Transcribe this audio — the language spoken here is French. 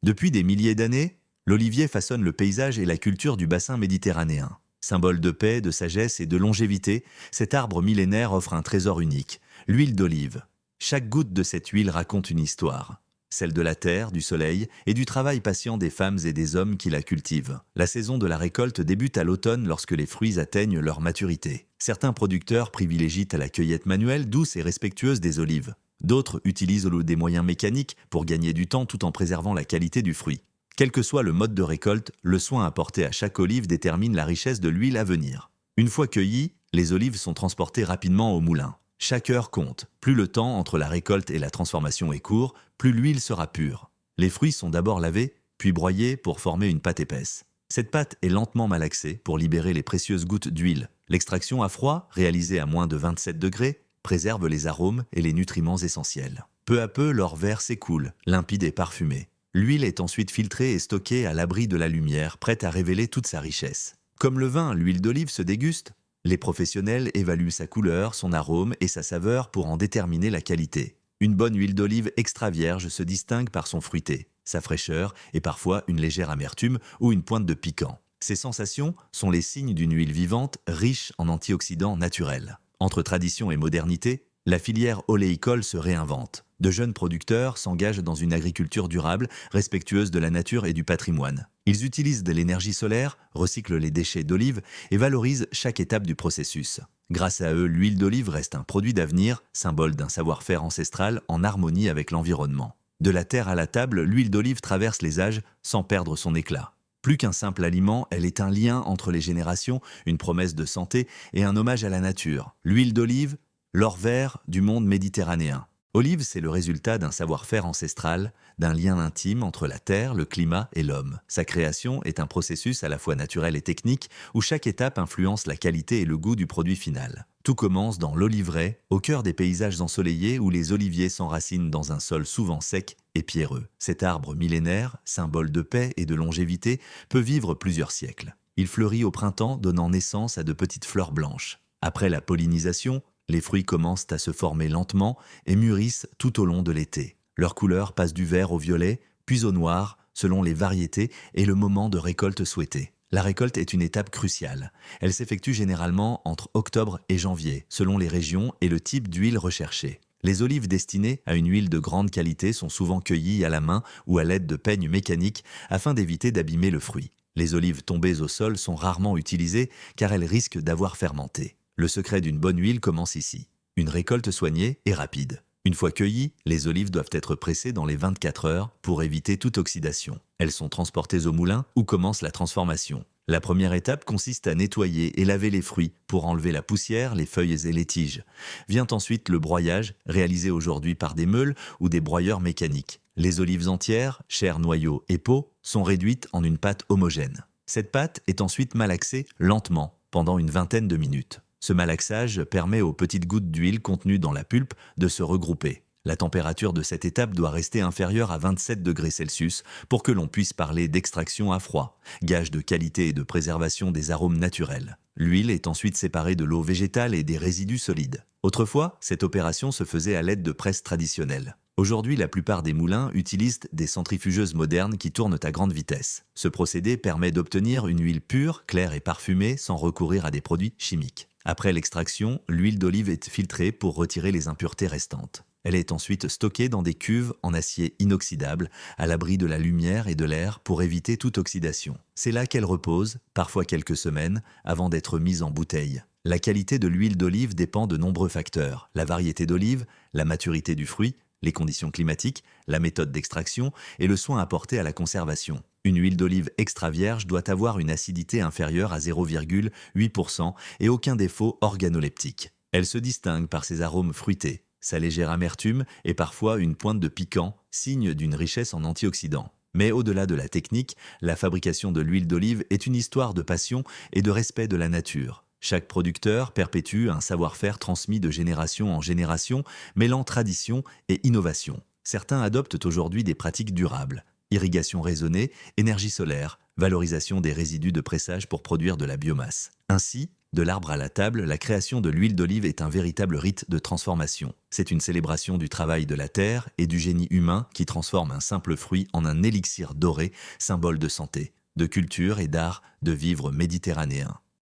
Depuis des milliers d'années, l'olivier façonne le paysage et la culture du bassin méditerranéen. Symbole de paix, de sagesse et de longévité, cet arbre millénaire offre un trésor unique, l'huile d'olive. Chaque goutte de cette huile raconte une histoire. Celle de la terre, du soleil et du travail patient des femmes et des hommes qui la cultivent. La saison de la récolte débute à l'automne lorsque les fruits atteignent leur maturité. Certains producteurs privilégient la cueillette manuelle, douce et respectueuse des olives. D'autres utilisent des moyens mécaniques pour gagner du temps tout en préservant la qualité du fruit. Quel que soit le mode de récolte, le soin apporté à chaque olive détermine la richesse de l'huile à venir. Une fois cueillies, les olives sont transportées rapidement au moulin. Chaque heure compte. Plus le temps entre la récolte et la transformation est court, plus l'huile sera pure. Les fruits sont d'abord lavés, puis broyés pour former une pâte épaisse. Cette pâte est lentement malaxée pour libérer les précieuses gouttes d'huile. L'extraction à froid, réalisée à moins de 27 degrés, préserve les arômes et les nutriments essentiels. Peu à peu, leur verre s'écoule, limpide et parfumé. L'huile est ensuite filtrée et stockée à l'abri de la lumière, prête à révéler toute sa richesse. Comme le vin, l'huile d'olive se déguste. Les professionnels évaluent sa couleur, son arôme et sa saveur pour en déterminer la qualité. Une bonne huile d'olive extra vierge se distingue par son fruité, sa fraîcheur et parfois une légère amertume ou une pointe de piquant. Ces sensations sont les signes d'une huile vivante riche en antioxydants naturels. Entre tradition et modernité, la filière oléicole se réinvente. De jeunes producteurs s'engagent dans une agriculture durable, respectueuse de la nature et du patrimoine. Ils utilisent de l'énergie solaire, recyclent les déchets d'olive et valorisent chaque étape du processus. Grâce à eux, l'huile d'olive reste un produit d'avenir, symbole d'un savoir-faire ancestral en harmonie avec l'environnement. De la terre à la table, l'huile d'olive traverse les âges sans perdre son éclat. Plus qu'un simple aliment, elle est un lien entre les générations, une promesse de santé et un hommage à la nature. L'huile d'olive, l'or vert du monde méditerranéen. Olive, c'est le résultat d'un savoir-faire ancestral, d'un lien intime entre la terre, le climat et l'homme. Sa création est un processus à la fois naturel et technique, où chaque étape influence la qualité et le goût du produit final. Tout commence dans l'oliveraie, au cœur des paysages ensoleillés où les oliviers s'enracinent dans un sol souvent sec et pierreux. Cet arbre millénaire, symbole de paix et de longévité, peut vivre plusieurs siècles. Il fleurit au printemps, donnant naissance à de petites fleurs blanches. Après la pollinisation, les fruits commencent à se former lentement et mûrissent tout au long de l'été. Leur couleur passe du vert au violet, puis au noir, selon les variétés et le moment de récolte souhaité. La récolte est une étape cruciale. Elle s'effectue généralement entre octobre et janvier, selon les régions et le type d'huile recherchée. Les olives destinées à une huile de grande qualité sont souvent cueillies à la main ou à l'aide de peignes mécaniques afin d'éviter d'abîmer le fruit. Les olives tombées au sol sont rarement utilisées car elles risquent d'avoir fermenté. Le secret d'une bonne huile commence ici. Une récolte soignée et rapide. Une fois cueillies, les olives doivent être pressées dans les 24 heures pour éviter toute oxydation. Elles sont transportées au moulin où commence la transformation. La première étape consiste à nettoyer et laver les fruits pour enlever la poussière, les feuilles et les tiges. Vient ensuite le broyage, réalisé aujourd'hui par des meules ou des broyeurs mécaniques. Les olives entières, chair, noyau et peau, sont réduites en une pâte homogène. Cette pâte est ensuite malaxée lentement pendant une vingtaine de minutes. Ce malaxage permet aux petites gouttes d'huile contenues dans la pulpe de se regrouper. La température de cette étape doit rester inférieure à 27 degrés Celsius pour que l'on puisse parler d'extraction à froid, gage de qualité et de préservation des arômes naturels. L'huile est ensuite séparée de l'eau végétale et des résidus solides. Autrefois, cette opération se faisait à l'aide de presses traditionnelles. Aujourd'hui, la plupart des moulins utilisent des centrifugeuses modernes qui tournent à grande vitesse. Ce procédé permet d'obtenir une huile pure, claire et parfumée sans recourir à des produits chimiques. Après l'extraction, l'huile d'olive est filtrée pour retirer les impuretés restantes. Elle est ensuite stockée dans des cuves en acier inoxydable, à l'abri de la lumière et de l'air pour éviter toute oxydation. C'est là qu'elle repose, parfois quelques semaines, avant d'être mise en bouteille. La qualité de l'huile d'olive dépend de nombreux facteurs. La variété d'olive, la maturité du fruit, les conditions climatiques, la méthode d'extraction et le soin apporté à la conservation. Une huile d'olive extra vierge doit avoir une acidité inférieure à 0,8% et aucun défaut organoleptique. Elle se distingue par ses arômes fruités, sa légère amertume et parfois une pointe de piquant, signe d'une richesse en antioxydants. Mais au-delà de la technique, la fabrication de l'huile d'olive est une histoire de passion et de respect de la nature. Chaque producteur perpétue un savoir-faire transmis de génération en génération, mêlant tradition et innovation. Certains adoptent aujourd'hui des pratiques durables. Irrigation raisonnée, énergie solaire, valorisation des résidus de pressage pour produire de la biomasse. Ainsi, De l'arbre à la table, la création de l'huile d'olive est un véritable rite de transformation. C'est une célébration du travail de la terre et du génie humain qui transforme un simple fruit en un élixir doré, symbole de santé, de culture et d'art de vivre méditerranéen.